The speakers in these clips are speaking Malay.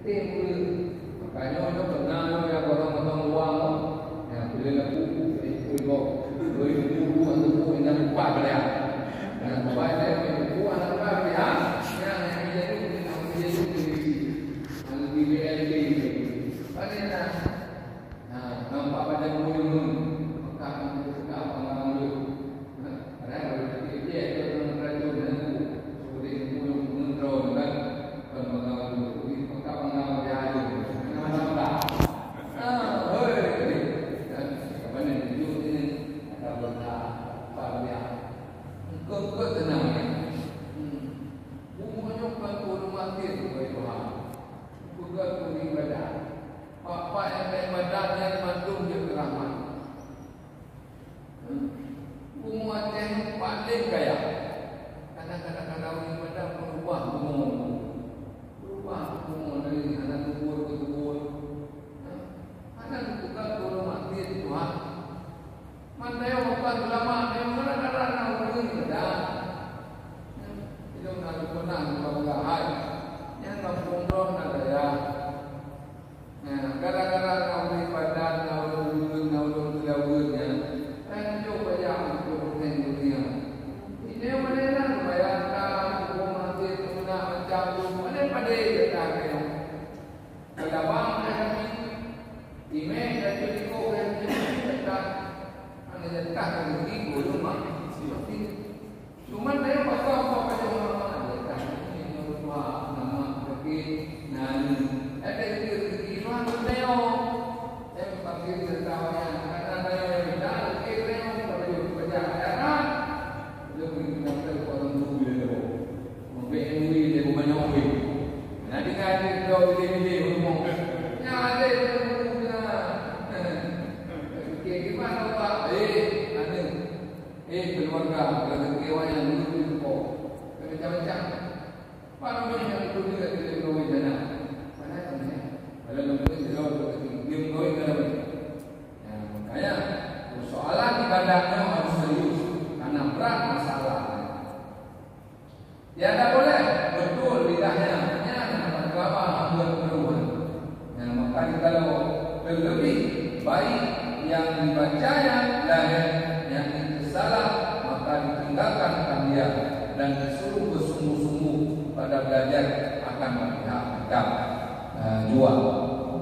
Tim pula. Makanya orang pernah yang potong-potong luang. Yang bila nak buku, itu buku atau buku yang lupa dia. Yang lupa dia buku yang lupa dia. Yang jadi BLD. Ada nak. Nampak pada mulut. Maka kita apa mulut. Ada kalau dia itu terlalu menunggu. Seperti mulut menonton kan.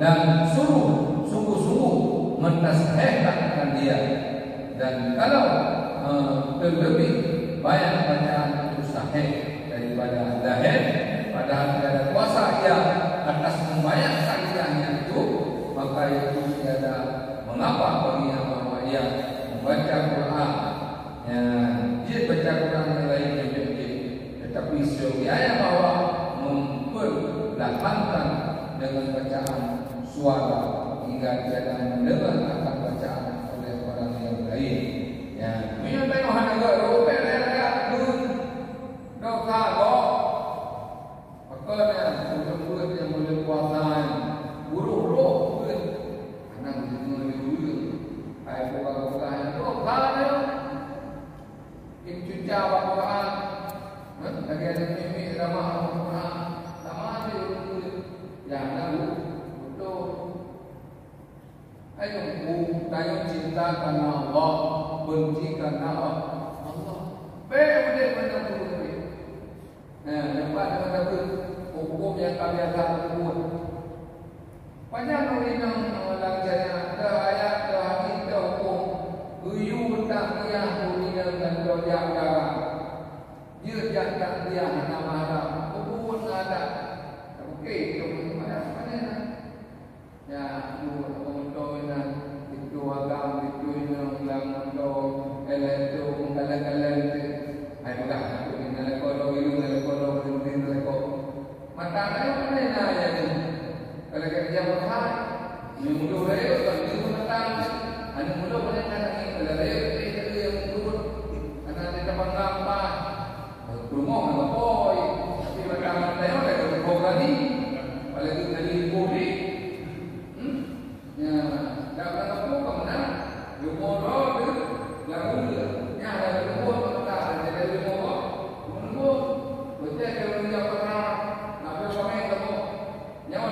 Dan suruh sungguh-sungguh menasihahkan dia. Dan kalau terlebih banyak bacaan itu sahih daripada zahir, padahal tidak ada kuasa ia atas membayar saksiannya itu, maka itu tiada mengapa bagi bahwa ia membaca Quran. Dia baca Quran yang lain lebih, tetapi seyogianya bahwa memperlahankan dengan bacaan suara hingga tiada mendengar akan bacaan oleh orang yang lain. Ya, minyak tengok harga rupiah harga pun dosa kok. Makanya mulut yang boleh puasan buruk pun anak itu lebih. Ayat bukan yang dosa dia. Cuca Quran. Lagi ada mimpi ramah Quran. Sama dia yang tahu betul. Ayo tayang cinta karena Allah, benci karena Allah. Beda macam tu. Nampak macam tu hukum yang kami akan buat. Banyak orang melanggarnya. Ada ayat, ada hadis, ada hukum. Uyu tak dia punya dan doa darah. Dia jangan dia nama haram. Hukum ada. Okey, ya, kemudian itu agam itu yang itu mengkalah-kalah itu. Ayo dah, kita kalau mata saya mana ya ni? Kalau kerja berhad, mulu raya kalau itu datang, anu mulu boleh datang kalau raya itu yang mulu, karena ada penggambar, rumah nak boy, tapi macam saya ada program ni, kalau itu dari publik. Ya, dapat apa kemana? Rumah tu, lagu tu, yang ada rumah kita, ada rumah, rumah, betul kalau dia pernah, apa yang kamu, nyawa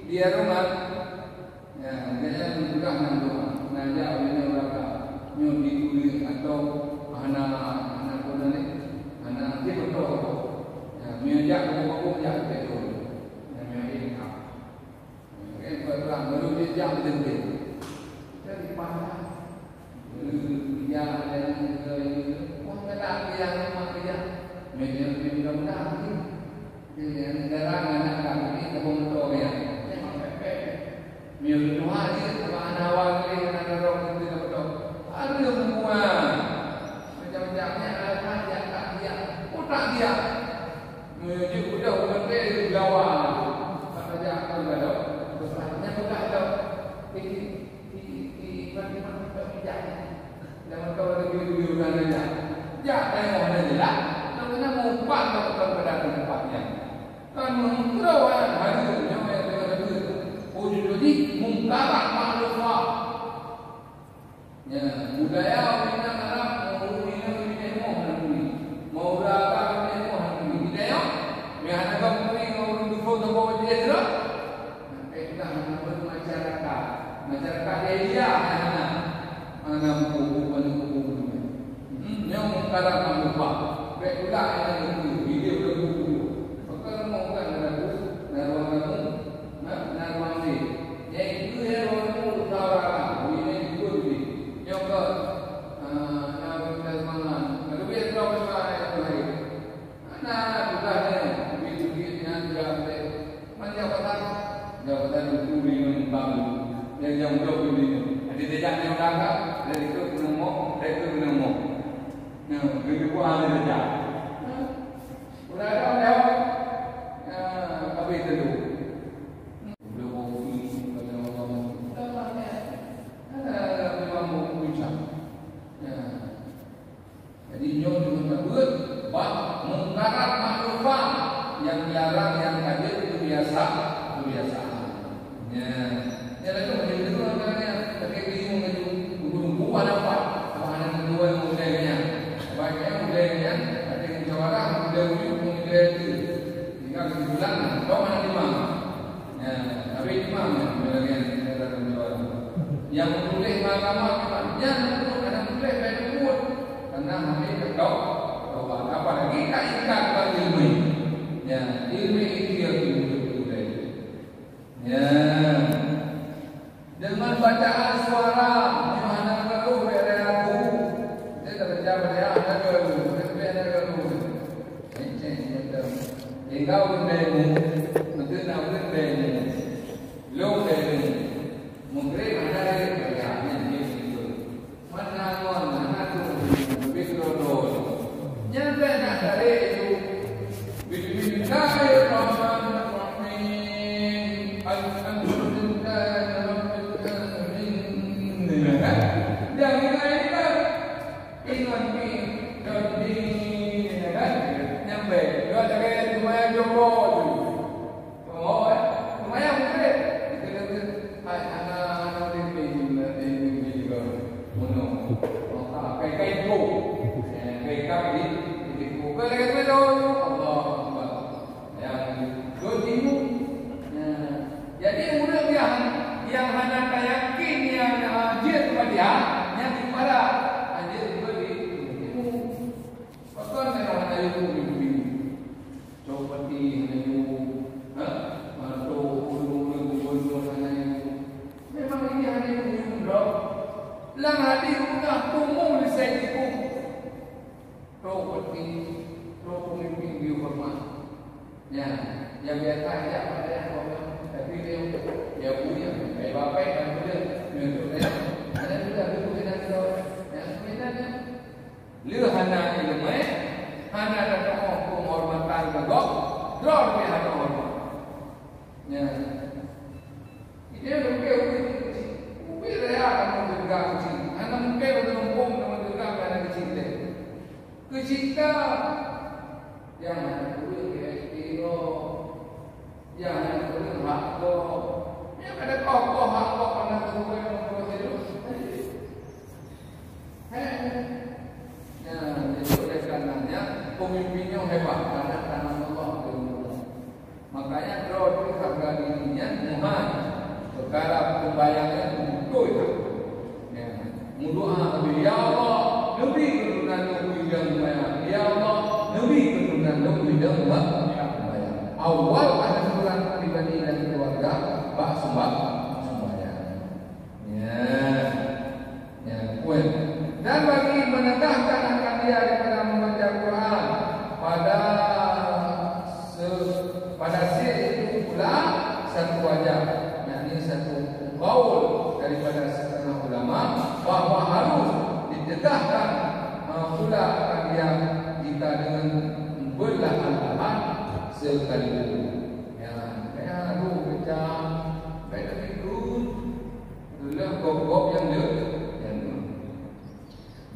dia rumah ya dia juga nandu nanya punya orang nyundi kuli atau anak pun ni anak dia betul ya miajak buku ya betul ya miajak kan perang baru dia jam betul jadi pandang dia yang orang kata yang mak dia media mudah-mudahan dia negara anak kami kebun motor ya miu Tuhan ni anak awal ni anak orang itu betul ada semua macam-macamnya ada yang tak dia otak dia menuju udah berhenti Jawa apa aja kalau ada besarnya bukan ada di mana kerjanya dan kalau ada video aja ya tengok aja lah kalau nak mumpat kalau pada tempatnya kan mengkerawan hasilnya jadi mungkarat maklumah ya budaya orang Arab mau berapa budaya yang ada kami orang dulu tahu dia tu kita masyarakat dia mana buku yang mungkarat maklumah betulah yang video buku kalau mau kan ada naruh itu yang orang utara ini itu yang ke yang mana kalau dia tahu apa itu anak bukan duit-duitnya juga ada jabatan kuri membangun yang jauh ini ada jejak yang dah dari itu menemu nah begitu ada jejak sudah ada tapi itu mungkarat makrufah yang dilarang yang hadir itu kebiasaan. Ya, itu menjadi dulu namanya. Tapi bingung itu buku apa? Ada kedua modelnya. Baiknya modelnya ada yang jawara, model itu. Tinggal kesimpulan, kau mana di mana? Ya, tapi di mana modelnya ada jawara. Yang boleh mahkamah yang ada boleh berbuat karena kami kedok. Apalagi tak ikat pada ilmu ya ilmu itu yang dibutuhkan ya dengan bacaan suara mana kalau berlaku dia tak berjawab dia ada kalau tinggal berdemu mungkin nak berdemu lo berdemu mungkin ada yang itu mana tu betul yang nak cari itu Bismillahirrahmanirrahim Alhamdulillahirrahmanirrahim dan ini kan nyampe dua cakap lumayan jombo lumayan mungkin anak-anak ini juga kayak itu kami di buka lagi betul Allah yang dojimu jadi mudah yang hanya yakin yang hadir kepada dia yang dimana hadir kepada ilmu bahkan kalau ada ilmu seperti ilmu atau ilmu memang ini hanya ilmu lang hadir bukan umum di sini pemimpin di rumah ya yang biasa aja pada yang tapi dia punya baik bapak dan punya untuk dia ada juga kita yang sebenarnya lihat hana ilmu hana ada penghormatan gagok drop dia ada hormat ya ini mungkin dia akan menjaga kecil hana mungkin untuk menjaga anak kecil kecinta yang perlu PSPO yang perlu hak lo yang ada kokoh hak lo pernah kedua yang membuat itu jadi oleh karenanya pemimpinnya hebat karena Allah makanya kalau harga dirinya muhaj yakni satu qaul daripada setengah ulama bahawa harus ditegakkan pula yang kita dengan berlahan-lahan sekali dulu. Ya, aduh macam baik ikut gop-gop yang dia.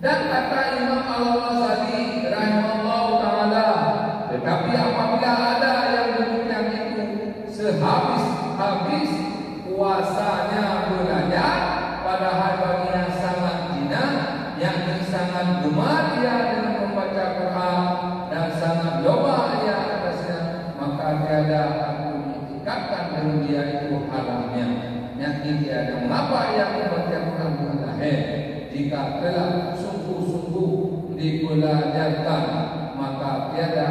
Dan kata Imam Al-Ghazali rahimahullah taala, tetapi apabila ada yang demikian itu sehabis-habis puasanya belajar, padahal bagi yang sangat hina, yang sangat gemar ia dengan membaca Quran dan sangat loba ia atasnya, maka tiada aku mengikatkan dengan dia itu haramnya. Yang tiada mengapa ia membaca Quran dengan lahir jika telah sungguh-sungguh dipelajarkan, maka tiada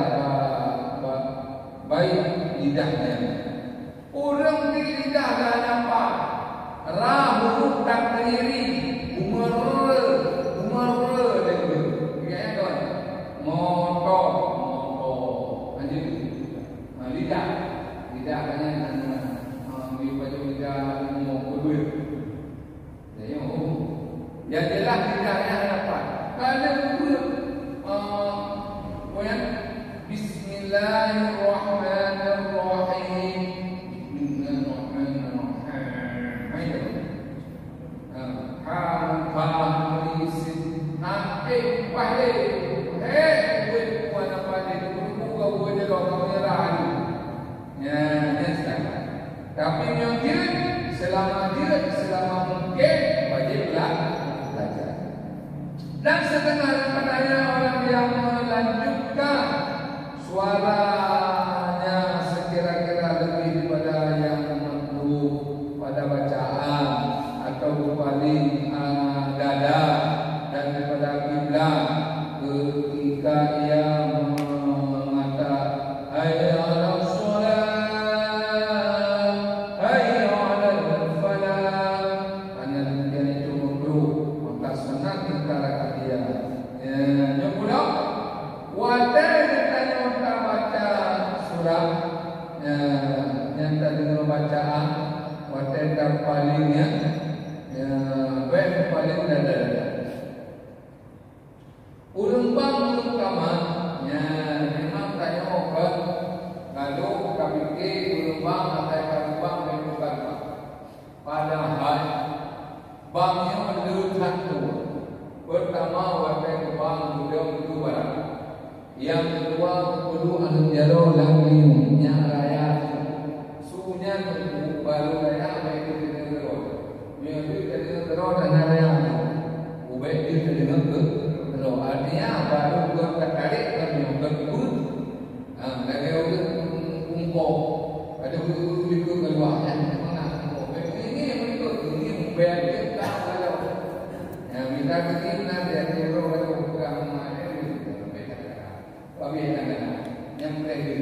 baik lidahnya. Orang di lidah dah nampak rahu tak terdiri umur dia ya kan motor lanjut lidah kan di baju lidah mau kedua ya jelas lidahnya dapat kalau kemudian Bismillahirrahmanirrahim. Tapi yang dia selama mungkin wajiblah belajar. Dan setengah daripadanya orang yang melanjutkan suaranya sekira-kira lebih daripada yang merdu pada bacaan atau berpaling dada dan daripada kiblat ketika ia mengatakan hayya 'alas shalah hayya 'alal falah, karena demikian itu merdu maka sunat dikatakan dia yang pula wadah ditanya untuk baca surah yang tadi bacaan wadah tak palingnya baik paling dada ulun kamarnya memang tanya obat lalu KBK ulun bang atau bang bukan padahal bangnya menurut satu pertama wadah bang beliau kedua yang kedua kudu anu jaro langiumnya raya sunya baru raya baik itu dengan yang itu dengan terus dan raya baik itu dengan terus artinya baru tertarik dan yang kedua lagi orang kumpul ada kulit keluarnya mana ini ikut ini baik kita kalau yang minta kita dia jero kalau bukan tapi yang mereka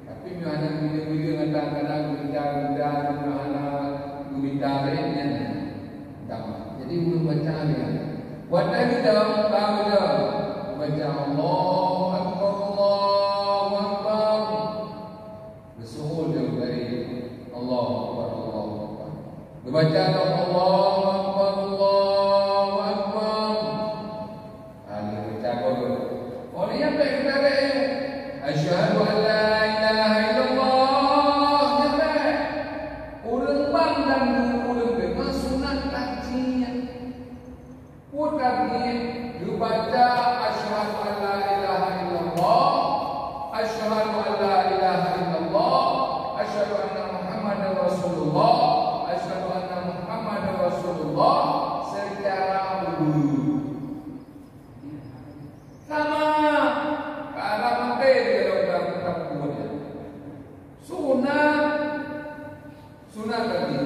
tapi mana video-video kadang-kadang benda-benda mana gubitarin jadi belum baca dia wadah kita tahu dia baca Allahu Akbar bersuhul dia dari Allahu Akbar baca Allahu Akbar ali baca orang yang berkata asyhadu an la ilaha illallah nyata urang bang dan urang memang sunat kajinya putarnya dibaca asyhadu an la ilaha illallah asyhadu an la ilaha illallah asyhadu anna muhammadar rasulullah asyhadu anna muhammadar rasulullah secara utuh sama kalau mati dia sudah tetap kuatnya sunat tadi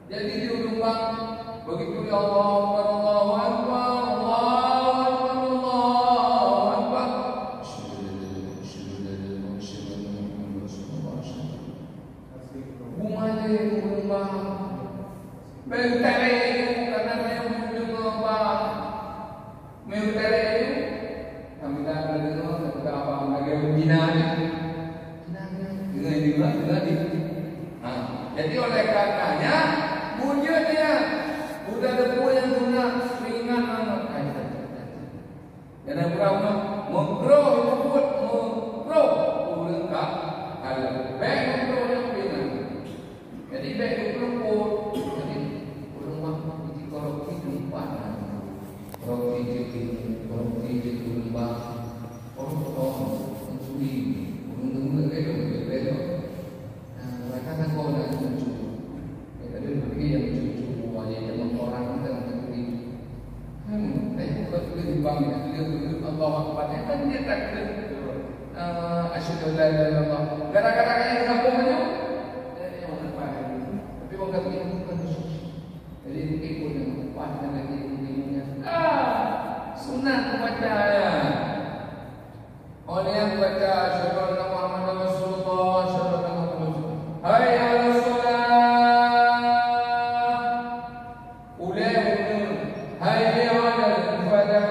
jadi di ujung bang begitu ya Allahu Akbar bunganya di ujung bang bentere karena yang ujung bang mentere itu kami dah ada apa lagi binaan dengan juga tadi. Jadi oleh karenanya wujudnya udah debu yang guna ringan anak aja. Dan berapa menggrow ikut menggrow ulangkah kalau baik menggrow yang ringan. Jadi baik menggrow jadi ulang waktu di korupsi tempat korupsi di lembah orang mencuri orang berbeda. Mereka kan kau nak cucu. Ada bagi yang cucu wajib yang orang kita mencuri. Bukan di bank dia Allah Akbar kan dia takdir. Asyhadu an la ilaha illallah. Gara-gara yang kampung aja. Dia orang baik. Tapi orang kata ini bukan khusus. Jadi ikut yang tepat dan lagi ilmunya. Sunat membaca ya. Oleh yang baca asyhadu anna Muhammadar Rasulullah, asyhadu anna Muhammadar Rasulullah. Hayya 'alas shalah. Ulai hayya 'alal falah.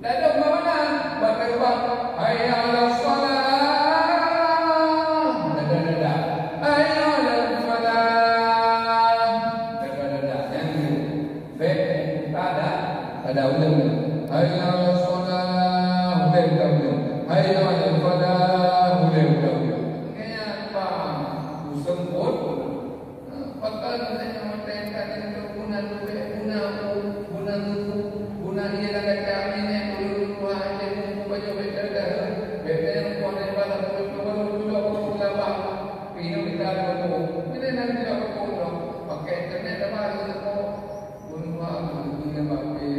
Dah ada mana? Baca bang. Hayya 'alas shalah. Dah. Hayya 'alal falah. Dah. Yang itu. Baik, tak ada ulang. Hayya 'alas shalah. Hayya 'alal falah. Kayaknya apa? Usemput. Pakal katanya mereka itu guna dia dah kata ini dulu aja baju beda yang kuat yang balas dulu apa pino kita dulu ini nanti aku pakai internet apa itu guna pakai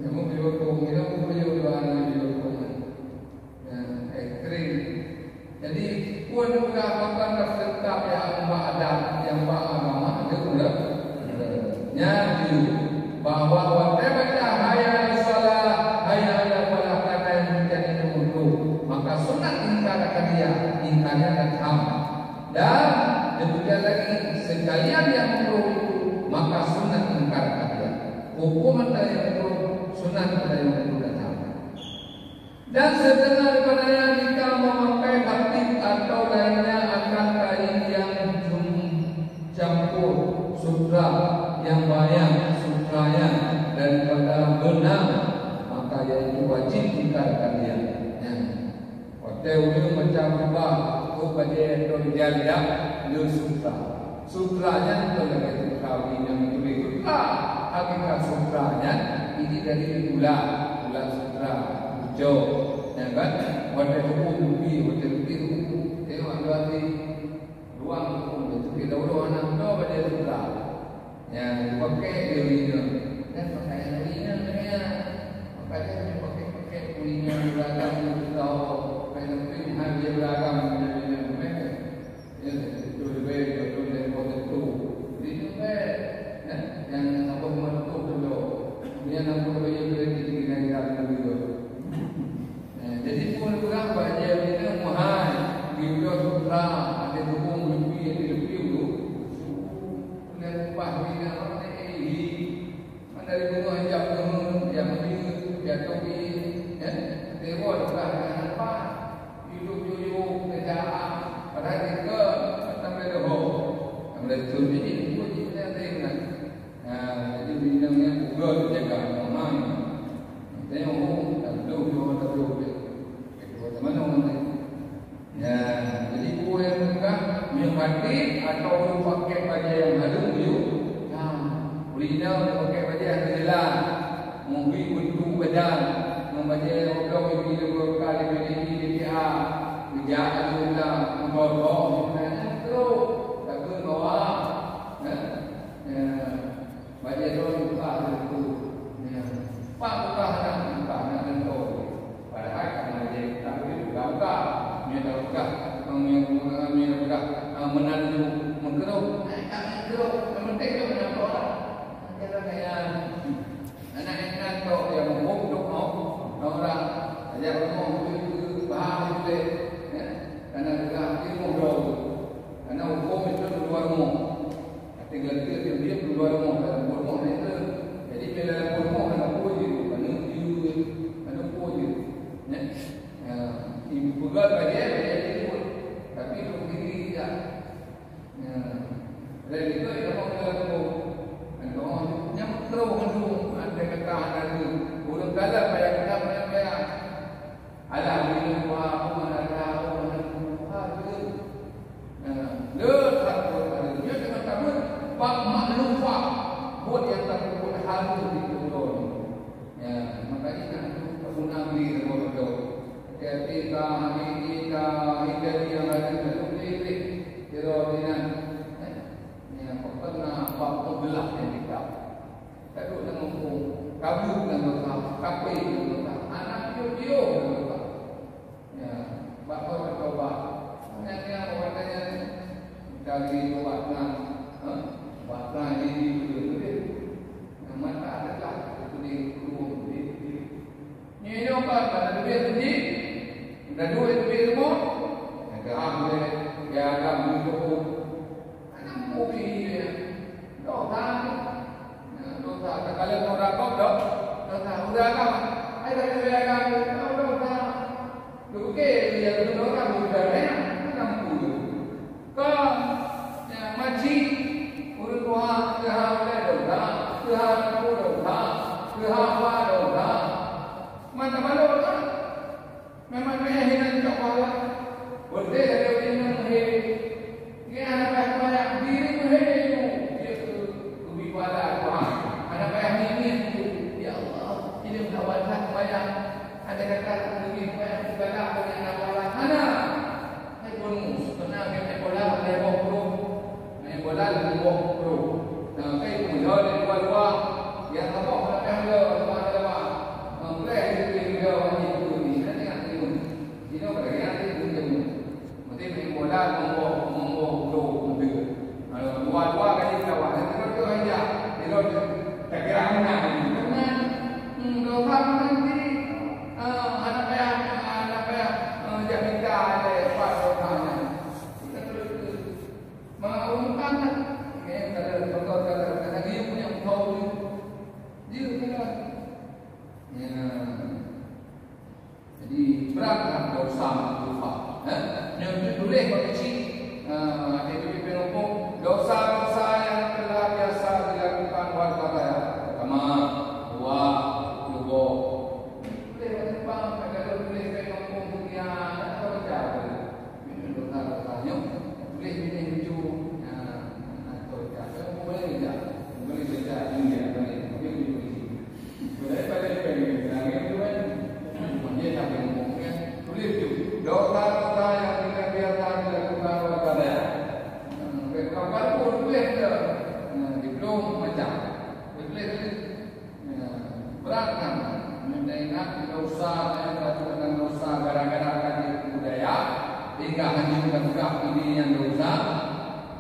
kamu video call kita video jadi pun juga makan tersetap yang ada yang agama ada pula nyari bahwa whatever hayya salat hayya ala falah kata yang menjadi nomor maka sunat ingkar akan dia ingkarnya datang dan demikian lagi sekalian yang perlu maka sunat ingkar akan dia hukum antara yang perlu sunat antara yang perlu datang dan setengah daripadanya jika memakai batik atau lainnya akan kain yang campur sutra yang banyak sutranya daripada benang maka yang itu wajib dikatakan dia. Hotel itu macam apa? Oh pada itu dia lu sutra. Sutranya itu lagi sutra yang itu hakikat sutranya ini dari ular sutra hijau. Ya kan? Hotel itu tengok ada di ruang itu kita udah anak tu pada sutra. Yang pakai dirinya dan pakaian dirinya pakaian pakai dirinya beragam tahu penting hanya beragam dirinya mereka itu lebih betul dari itu itu yang apa itu dulu dia nak boleh berarti kita dulu jadi pun kurang banyak itu mahal video sutra ada hukum lebih itu pahami orang ini mana dari bunga hijab yang jatuh di dewa dekat apa hidup jujur kerjaan pada kita sampai dah yang betul ini itu kita dengar jadi bidangnya Google jaga orang tengok tahu teman-teman ya jadi boleh juga menghadir atau pakai baju yang halus Kulina pakai baju yang jelas, mungkin bentuk badan, membaca orang ini berkali kali DPA, kerjaan kita membawa, terus takut bawa, baca doa buka itu, pak buka nak tentu, padahal kalau dia tak buka, dia buka, menandu mengkeruk, penting tu menampak orang. Kayak anak-anak tu yang menghukum orang ajar orang itu faham itu karena juga ilmu dulu karena hukum itu luar rumah tinggal dia luar rumah dalam rumah itu jadi bila rumah ada puji ada puji ibu jual baju pun, tapi itu diri tidak. Dan itu yang mau lakukan. Kalau yang terus mendung ada kata ada tu, belum kalah bayar kita bayar. Alah ini buah mana tahu mana buah tu. Tak boleh. Dia cakap tak boleh. Pak maklum pak, buat yang tak boleh halu di turun. Makanya kan guna beli semua tu. Ketika kita yang ada dalam diri, terorisme. Pernah waktu belah yang kita tak duduk dengan hukum kabut dan dosa kapai dan dosa anak dia dan dosa bapa bercoba hanya katanya dari wakna ini betul-betul yang mata adalah itu kurung ni apa pada duit ni dah duit semua yang keambil yang akan berhukum kopi dosa kalau orang kau dosa udah kan ada yang kan dosa lu ke dia tu dosa udah ya enam puluh ke maci urut tua keha dosa keha dosa keha dosa mana mana dosa memang mehinan coba boleh ada yang ini anak banyak diri menghina itu lebih pada Tuhan. Anak banyak ini ya Allah ini mendapatkan banyak ada kata lebih banyak ibadah dengan anak banyak mana? Hai bonus tenang kita bola lewat pro, main bola lewat pro. Nah kai muda di luar yang apa nak ambil apa boleh dia itu ni nanti nanti ini apa nanti itu mesti main bola dua kali kawan itu aja itu tak kira mana dengan dosa nanti anak ayah jaminta ada apa dosanya kita terus mengumumkan ini kata dia punya tahu dia kan jadi beratlah dosa lupa yang boleh koneksi itu penopong dosa-dosa yang telah biasa dilakukan warga saya. Pertama, dua, lubo. Boleh bang, kalau boleh penopong dunia, apa berjaya? Ini dosa-dosanya. Boleh ini lucu, atau berjaya. Boleh tidak? Boleh berjaya. Ini boleh. Boleh pada ini. Yang itu kan, dia tak penopongnya. Boleh itu. Dosa-dosa yang telah biasa dilakukan warga saya. Kalau pun boleh ke diplom macam boleh beratkan mendengar dosa yang melakukan dosa gara-gara kaji budaya hingga hanya buka ini yang dosa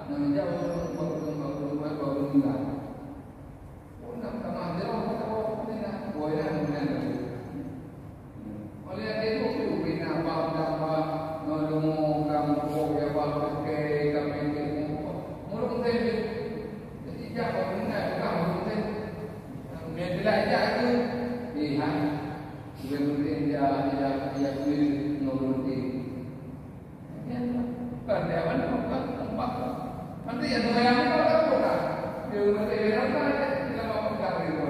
namanya baru meninggal. Oh nak sama dia orang kita boleh oleh itu kita apa ngomong kamu boleh apa ke kami mulung tadi jadi jangan benar kamu tadi dia belajar tu lihat dia mungkin dia boleh nuruti kan dia mana tempat nanti yang yang apa dia nanti yang apa dia mau pegang itu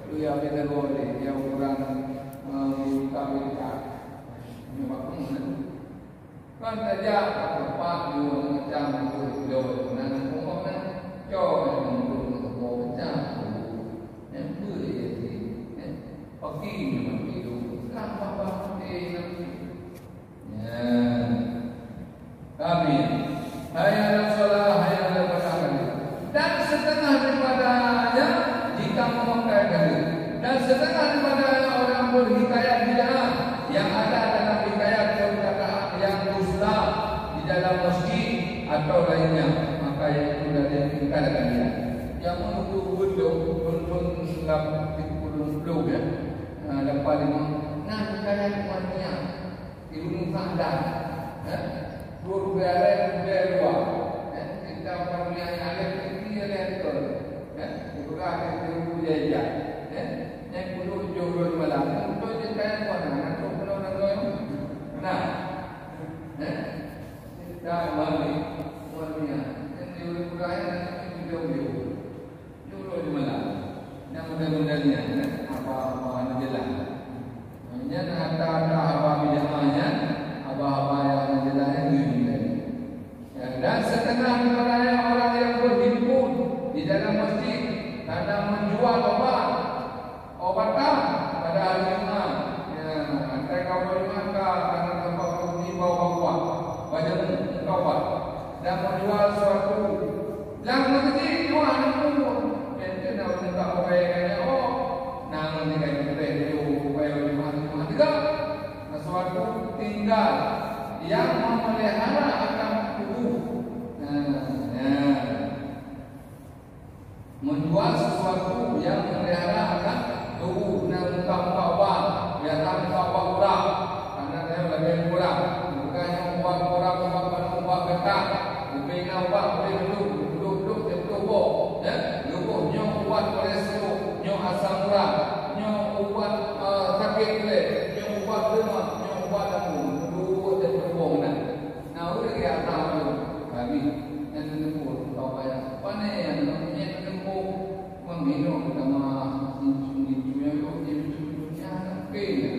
tu yang kita boleh dia orang kami ini makna kan saja tempat dua macam dua nanti umumnya jauh menurut macam yang boleh pagi memang itu apa kami hayal salah hayal berkata dan setengah daripadanya jika memakai dan setengah daripada orang berhikayat bid'ah yang ada dalam hikayat perkataan yang dusta di dalam masjid atau lainnya maka yang itu dari yang tinggalkan dia yang menunggu pun enggak dipulung ya lepas lima nah hikayat umatnya di gunung Sa'dan dua dua kita punya ada ini lektor itu kan itu dia yang perlu jodoh malam untuk jadi kaya mana untuk orang orang nah dah mari mulia yang diurut budaya dan video di mana yang mudah-mudahnya apa jelas hanya ada apa bidangnya apa yang jelas ini dan setengah daripada orang yang berhimpun di dalam masjid karena menjual obatan pada hari Jumat antara kaum Jumat karena tempat di bawah wajah obat dan menjual suatu yang masjid jual itu ente nak minta bayarnya nang ni kai tu bayar Jumat juga suatu tinggal yang memelihara akan tubuh menjual sesuatu yang memelihara akan tubuh nang kawan biar tak kawan kurang karena dia lebih kurang bukannya uang kurang uang ketat bina uang boleh duduk tertubuh lubuh nyok uang kolesterol nyok asam urat nyok uang sakit kulit nyok uang lemak nyok uang lambung duduk tertubuh nah udah dia tahu kami yang tertubuh tahu banyak mana yang tertubuh minum sama cincin-cincin yang kena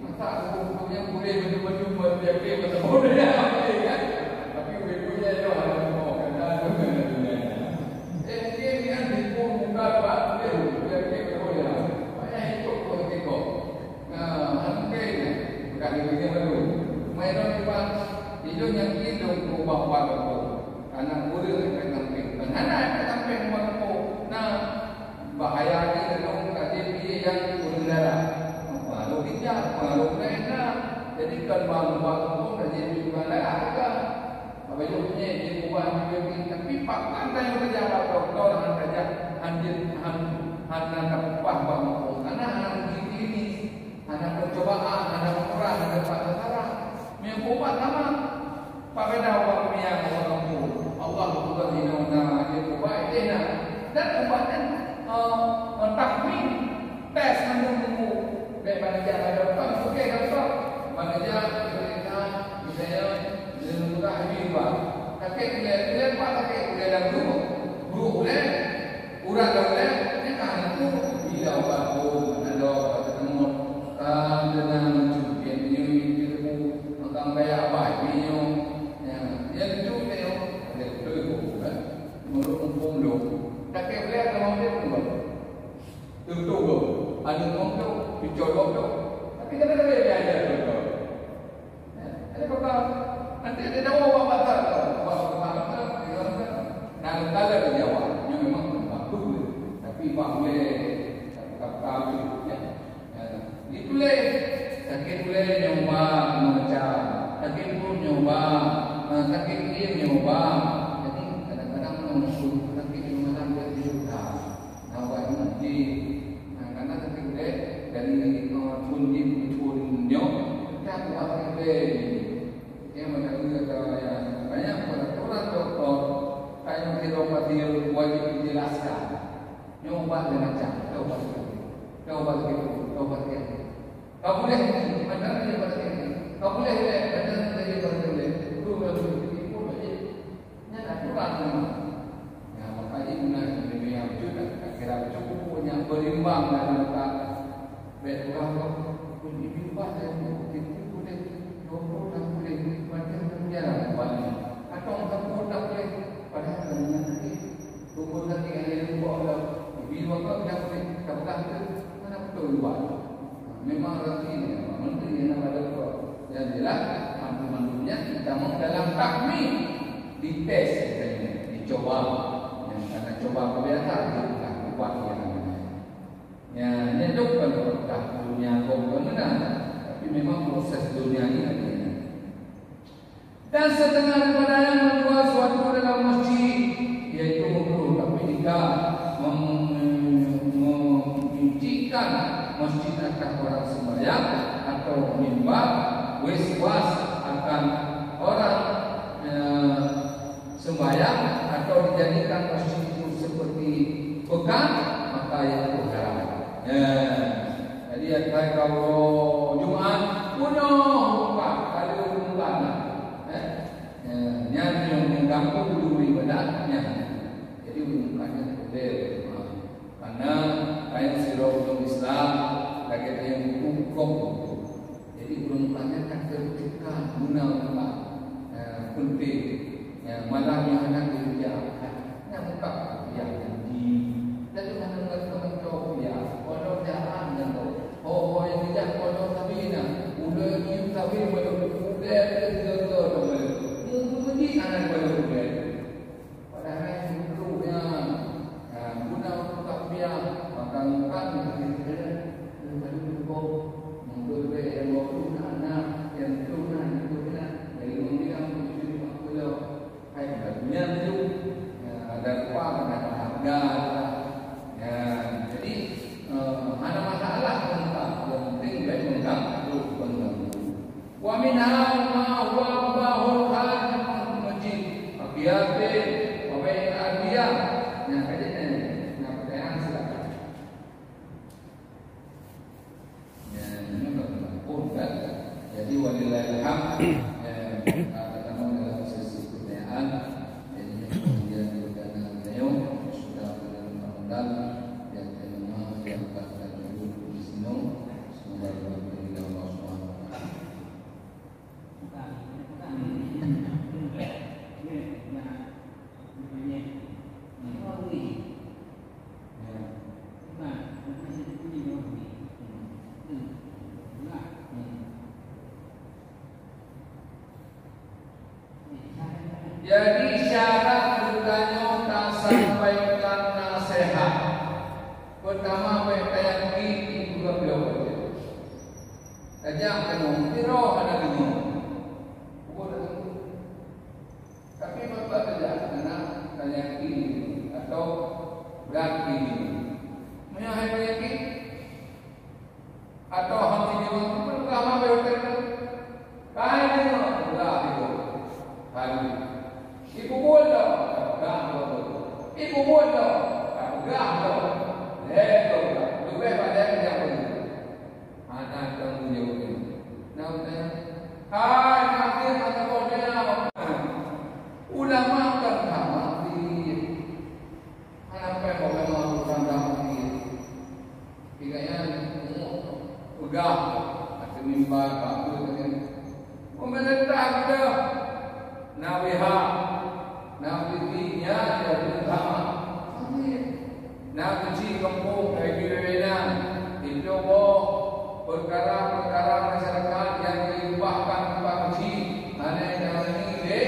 masa aku yang boleh betul-betul dia kena betul dia kan tapi punya itu ada kena mungkin yang dipu muka pak dia kena boleh banyak itu kok mungkin bukan dia baru mainan kita hidup yang hidup bawa karena boleh kan anak sampai nah bahaya ni dalam KTP yang berdarah kalau tidak, kalau enak jadi kan bang-bang pun dah jadi berdarah juga apa yang punya dia buat dia tapi pakkan yang berjalan doktor dengan saja anjir hanya kapah bang karena anak ini anak percobaan, anak perang, anak pasar yang buat nama pakai dakwah yang Allah Subhanahu wa taala dia buat dia dan ubatnya takmin tes menunggu baik manajer ada doktor okey doktor manajer cerita misalnya menunggu habis buat kakek dia buat kakek dia dah guru boleh urang boleh ni kan itu bila buat ada ketemu dengan cucian dia makan bayar apa dia dia tu dia tu mulut umpung lu kakek boleh kalau dia tu tutup ada ngomong dicolok tapi kan ada dia ajar tu ada kata nanti dia dah bawa batal dan kalau dia jawab yang memang bagus tapi pak boleh kata ditulis kakek boleh nyoba membaca kakek pun nyoba kakek dia nyoba jadi kadang-kadang muncul kakek di malam dia juga awak nanti karena kakek boleh dari punnya kita buat boleh yang macam banyak peraturan doktor kayak obat yang wajib dijelaskan nyoba dengan cara obat kau boleh mana dia boleh kau boleh mana dia boleh tu boleh nya aturan ya makanya guna ini yang juga kira cukup punya berimbang dalam tak betul pun dibimbang dan boleh nombor dan boleh macam berjalan balik atau tak boleh padahal dengan nanti nombor nanti yang lupa bila kau dah boleh tak mana betul buat memang rati menteri yang ada buat yang jelas mantu-mantunya kita mau dalam takmir dites katanya dicoba yang kata coba kebiasaan kita buat yang itu kalau dah dunia kemenangan tapi memang proses dunia ini ada dan setengah daripada yang menjual suatu dalam masjid yaitu makruh tapi jika mengincikan masjid akan orang sembahyang atau mimbar was-was akan orang sembahyang atau dijadikan masjid itu seperti pekan maka itu haram. Jadi kalau Jumat punya bukan kalau bukan kamu dulu ibadahnya. Jadi bukannya betul. Karena kayak sirah Islam lagi yang hukum. Jadi bukannya kan ketika guna penting. Yang malah yang anak dia yang buka yang di dan mana teman kau ya kalau jangan dan oh yang tidak kalau tapi nak udah ni tapi belum udah betul mungkin anak belum udah padahal dulunya guna untuk dia makan kita baru kau mundur ke yang baru anak yang tunan itu nak dari mungkin kalau hai punya itu ada uang ada harga ya jadi ada masalah tentang yang penting baik mengganggu wa minha ma huwa bahul kharij masjid abiate wa bain arbiyah nah kadang pertanyaan silakan ya ini pun kan jadi walillahil hamd jadi syarat bertanya tak sampaikan nasihat. Pertama bertanya ini juga belum. Ajak kamu tiroh ada dulu. Tapi bapak tidak kena tanya ini atau berat ini. Menyahai penyakit atau hati jiwa pertama bertanya. Kain enggak itu. Hari ibu bodoh, ibu bodoh, gadoh, ledo, lebih pada yang ini. Anak kamu jauh ini. Namanya, hai nanti anak bodohnya. Ulama pertama di anak perempuan mau pertama di tiganya pegah atau mimbar bagus dengan pemerintah kita. Nawiha Nawinya dia pertama Nawici kampung Kegirena itu perkara-perkara masyarakat yang dilimpahkan Pak Haji mana yang ini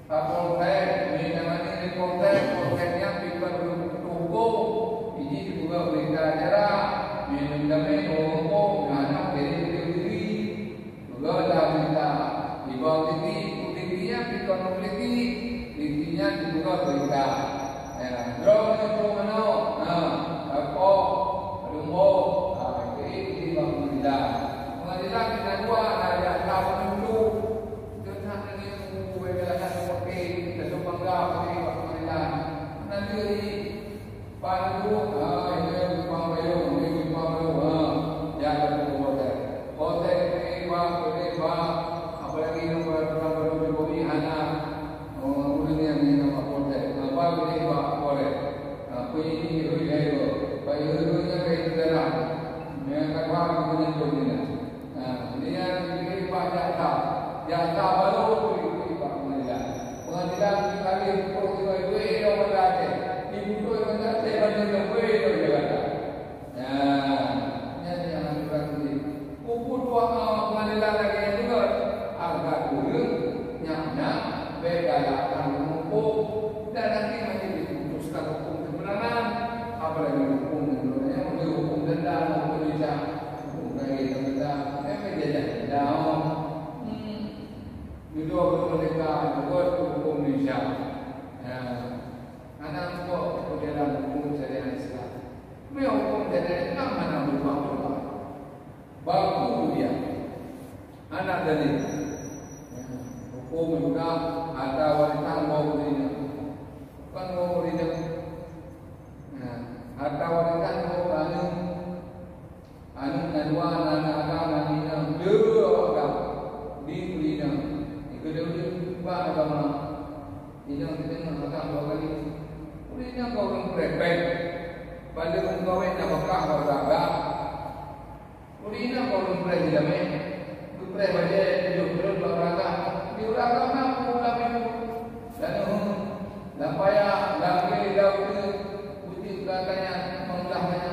Kapolsek ini namanya di Polseknya pikir hukum ini juga berita acara minum hukum anak diri juga ada berita di bawah titik konflik intinya dibuka berita. Drone itu mana? Apa? Rumbo. Ini pengadilan. Pengadilan kita dua ada tahun dulu. Jangan ini pengadilan seperti kita bangga pada pengadilan. Nanti pandu ini pangkayo ini pangkayo ya hotel. Hotel ini apalagi nomor anak yang ini nama hotel. Apa ini Pak boleh? Apa ini riayo? Bayarnya kayak darah. Mereka faham dengan dunia. Dia ini Pak jatah baru itu Pak pengadilan. Pengadilan kali itu yang berada. Ibu tu yang berada yang berada juga. Ini yang kita ini. Puput pengadilan lagi juga agak kurang. Begalakan hukum dan nanti masih diputuskan hukum kebenaran apalagi hukum yang hukum denda hukum bisa hukum kayak denda menjadi down itu mereka buat hukum Indonesia anak kok kemudian hukum syariat Islam hukum syariat Islam mana berubah baku dia anak dari hukum juga ada wanita mau berinya, bukan mau berinya. Ada wanita mau anu kedua anak agama dina, dua agama di berinya. Kedua agama Ini kita nak makan 2 kali. Ini kau orang berepek. Pada kau nak makan kau agak. Ini kau orang berepek lama. Tu berepek baca jujur beragak. Di beragak nak pula itu. Dan payah lagi dah putih katanya menglahnya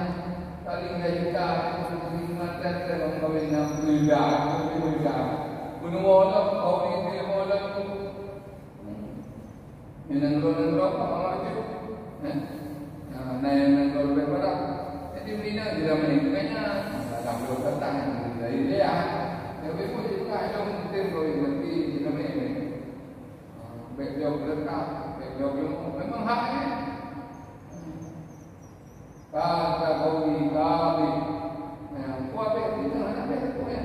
paling juta mata terbangun nak berbeza. Gunung Allah kau ini Allah tu. Menanggung apa itu? Menanggung berapa? Jadi bina di dalam ini kayaknya dalam beberapa tahun dari dia. Tapi pun juga ada mungkin kalau berarti di dalam ini. Beliau berkata, beliau memang haknya. Kata kami, kuat itu anak itu ya.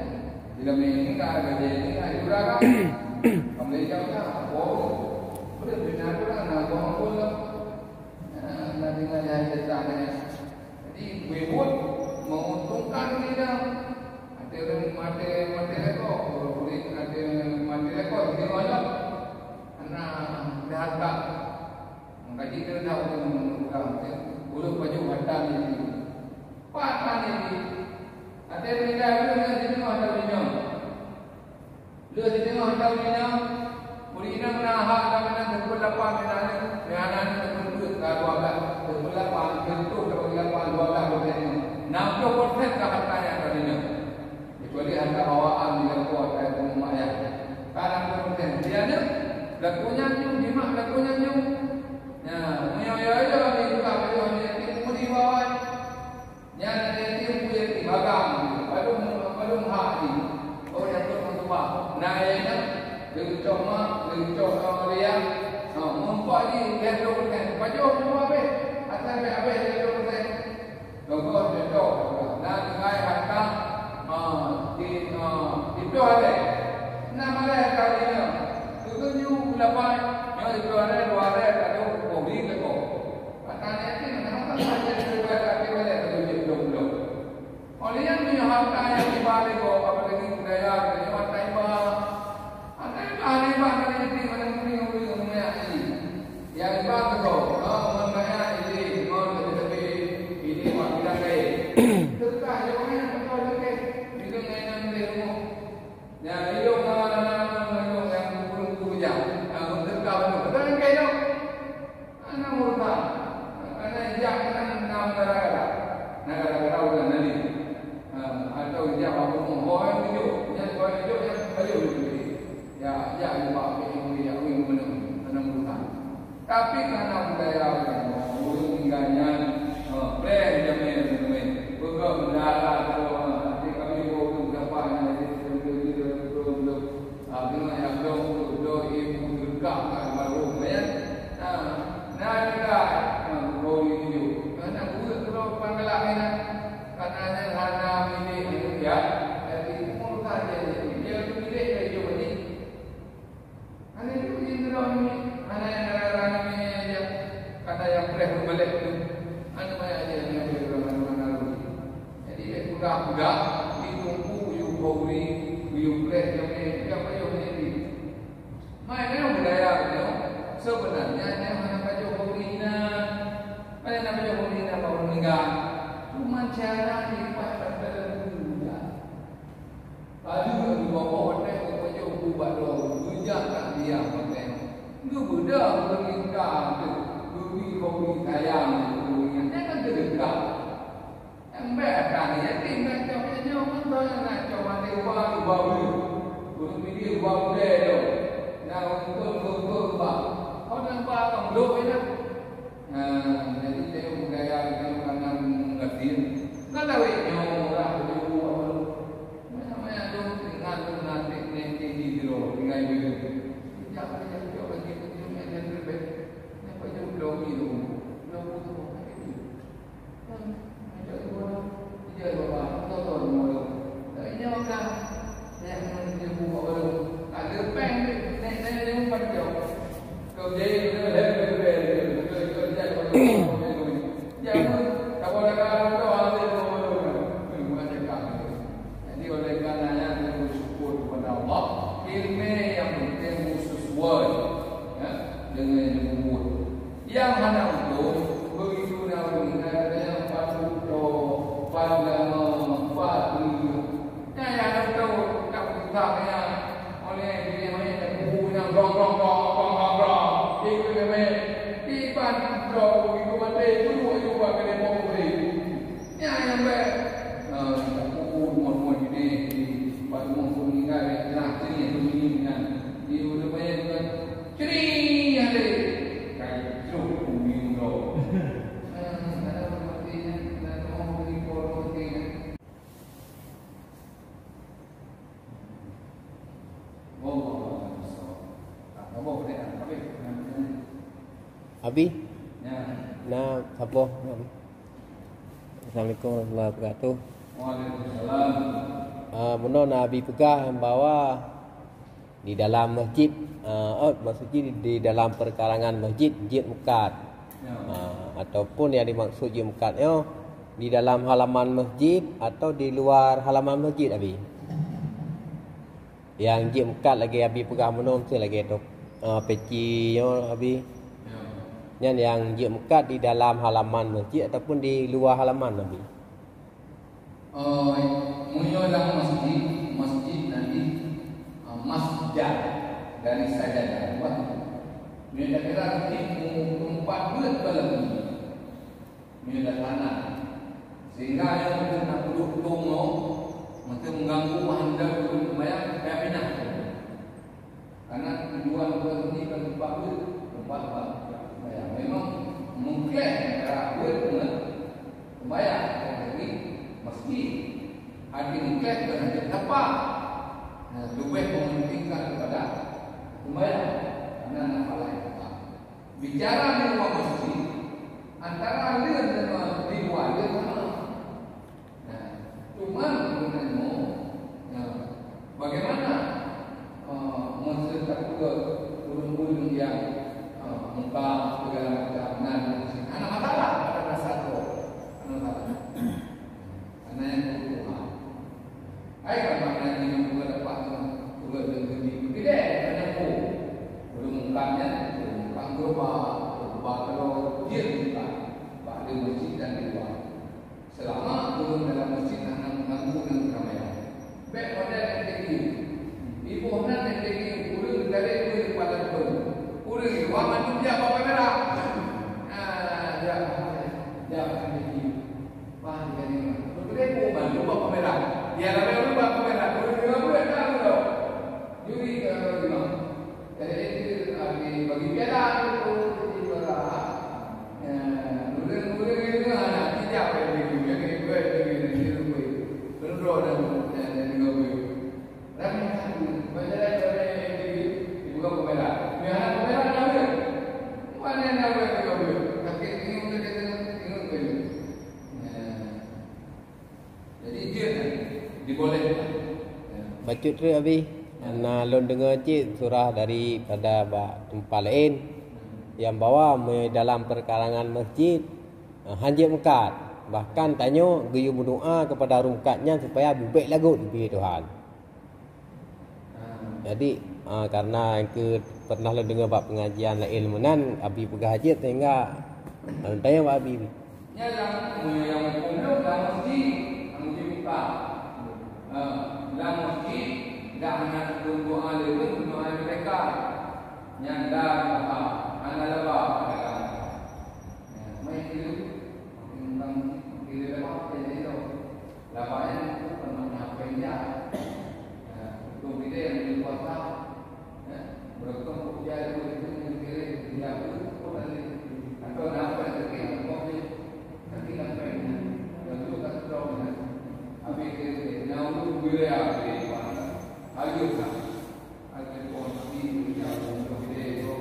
Di dalam ini tak ada jadi ada beragam. Kami jauhnya, boleh benar orang nak orang pula. Nanti ngajak tanya. Jadi webud menguntungkan kita. Ada orang mati lekor, boleh ada mati lekor di mana? Harta mengkaji kerana orang boleh baju harta ini patah ini ada mereka yang di tengah harta ini lu di tengah harta ini muridnya menahak dan terpelapan dengan terpeluk ke-12 terpelapan bentuk ke-12 60% ke hartanya tadinya kecuali harta bawaan yang kuat kayak rumah ya karena 60% dia ada lakunya ni mak lakunya ni ya ni buka baju ni mudi bawa nya ni punya di bagang balum hati orang tu tua naiknya cuma dia membuat ni dia tu baju semua be atas be abe dia tu logo dia tu nak ngai harta di itu ada nama dia kalinya Tujuh lapan, yang dua hari ada kopi ke kau. Katanya ni mana sahaja dua kali boleh tujuh belum. Oleh yang punya harta yang dibalik kau, apa lagi budaya, yang harta iba, ada kali ini mana punya ini. Yang iba tu kau, mana ini, tapi ini macam ni. Terkah yang mana betul lagi, itu yang rumah. Yang hidup negara udah nanti atau dia apa pun orang hidup yang baju ya lupa yang mana tapi karena budaya orang tinggalnya plan jamin bukan bendara kalau kami bawa berapa nanti dengan yang belum ibu berkah baru ya katanya harga ini ya, jadi murah dia tu milik dia jual ni. Ada tu ini ada yang orang ini aja kata yang boleh berbalik tu, ada banyak aja yang boleh berbalik. Jadi budak ditunggu yukori yukret yang apa yang ini. Mana budaya tu sebenarnya yang mana baju horina, mana baju horina baru meninggal. Cara lipat dalam dunia. Lalu dua hotel kerja buat dulu, tujuan dia hotel. Lu budak berlingkar, beri kopi sayang, beri kan terdekat. Ember ya tinggal cakapnya orang nak coba dewa baru, belum ini baru deh. Nak untuk bah, kau nampak kamu dulu ya. Jadi saya budaya itu karena mengerti. Nggak tahu orang dulu namanya tu tinggal nanti di dulu tinggal di jangan coba gitu cuma yang terbaik apa yang belum itu macam orang dia bawa motor mulu tapi dia orang yang dia buka baru ada pen naik umpan jauh kau jadi dia lepas jangan kalau ada oleh karenanya kita bersyukur kepada Allah ilmu yang penting khusus word ya dengan Yang mana untuk begitu namun ada yang patut pada patuh. Yang tahu tak betulnya oleh dia yang punya rong. Itu memang di pantro begitu mati itu buat kena boleh. Yang mau ini pada mau meninggal nak ini dunia di udah banyak ceri ada kayak cukup minggu. Ada artinya dan mau beli artinya. Abi? Ya. Nah, siapa? Assalamualaikum warahmatullahi wabarakatuh. Waalaikumsalam. Menurut Nabi pegah bahawa di dalam masjid, maksudnya di dalam perkarangan masjid Mekad, ataupun yang dimaksud Masjid Mekadnya di dalam halaman masjid atau di luar halaman masjid, Abi. Yang Masjid Mekad lagi Abi pegah menurut tu lagi tu pecinya, Abi. Yang Masjid Mekad di dalam halaman masjid ataupun di luar halaman, Nabi. Munyo dalam masjid nanti masjid dari sajadah. Munyo kira tempat bulat dalam munyo tanah. Sehingga yang nak duduk tunggu mesti mengganggu anda untuk bayar kayak pindah. Karena tujuan ini kan tempat bulat, tempat memang mengklaim rakyat dengan membayar dari masjid. Ada mengklaim dengan apa? Lebih mementingkan kepada membayar karena nama lain. Bicara di rumah masjid antara dia dengan di luar dia sama. Cuma sebenarnya bagaimana menceritakan ulun-ulun yang muka segala macam anak masalah pada masa itu karena yang berhubungan kan maknanya yang juga dapat juga dengan tidak hanya belum mukanya muka gerobak kalau dia muka pada masjid dan di luar selama belum dalam masjid anak mengganggu dengan keramaian baik pada yang tinggi ibu hendak yang tinggi urut dari kepada urut wang itu dia bawa kamera. Dia ini. Wah, ini. Betul bantu bawa kamera. Dia ramai bawa kamera. Urut dia tahu loh. Jadi kalau jadi itu bagi piala itu di luar. Urut itu anak tidak pergi jadi dan juga ramai banyak dari dibuka kamera. Biar kamera ada. Mana yang ada kamera? Tapi ini tengok dulu. Jadi dia dibolehkan. Baca tu, Abi. Nah, lon dengar cik surah daripada tempat lain yang bawa dalam perkarangan masjid Masjid Mekad. Bahkan tanya geyu berdoa kepada rumkatnya supaya bubek lagut di Tuhan. Jadi karena ke pernah lo dengar bab pengajian lain menan Abi pegah haji sehingga tanya Pak Abi. Ya yang umum dalam masjid Mekad. Dalam masjid dah anak doa lewat doa mereka. Yang dah anak lepas mereka. Mai itu tentang kira lepas jadi tu. Lapanya itu pernah penja. Untuk kita yang di puasa berkembang dia itu kira dia itu atau apa yang kopi nanti kan pengen dan itu kan terus abi kira nauru gue apa ayo kan ada pun di dunia untuk kita itu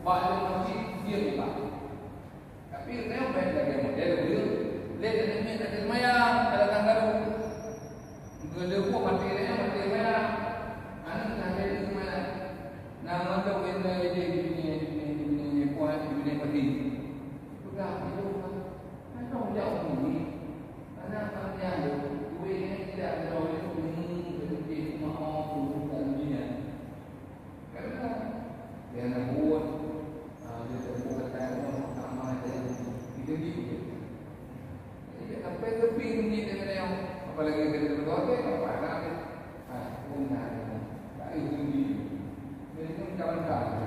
Balik masjid dia buka. Tapi saya baik lagi model dia. Lihat ada ni tak semayang, ada tanggaru. Gede pun mati semayang. Anak nak ada semayang. Nama tu benda ini puan ini mati. Sudah itu kan. Ada jauh ni. Anak dia ada. Dua ini tidak ada orang ini mau dan dia. Kerana dia nak buat dia terbuka tahu sama ada itu dia. Jadi apa itu pinggir dengan yang apalagi kita berdoa apa ada punya tak itu dia. Jadi kawan-kawan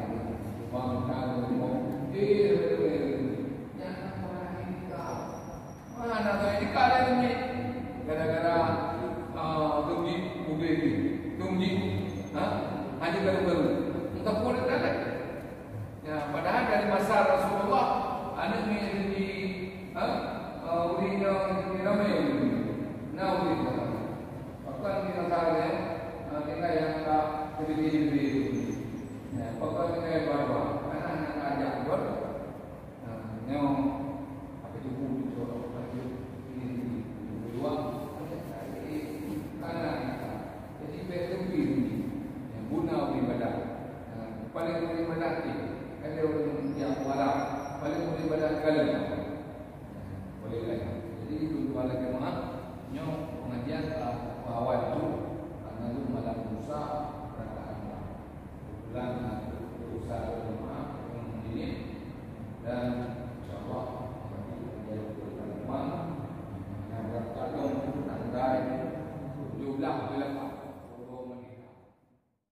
bangsa mau yang orang ini kau mana tu ini kau ni gara-gara tunggi bukti tunggi hanya baru-baru entah pun ada ya padahal dari masa Rasulullah anak ni di urino di ramai nah urino bahkan kita tahu kita yang lebih ya bahkan kita bawa anak-anak ajak buat yang apa itu buku apa itu ini dua anak jadi betul yang guna ibadah paling ibadah ni ada orang yang warak paling ibadah kali boleh lah jadi itu dua lagi maaf nyok pengajian awal tu karena tu malam Musa rakaat bulan usaha maaf ini dan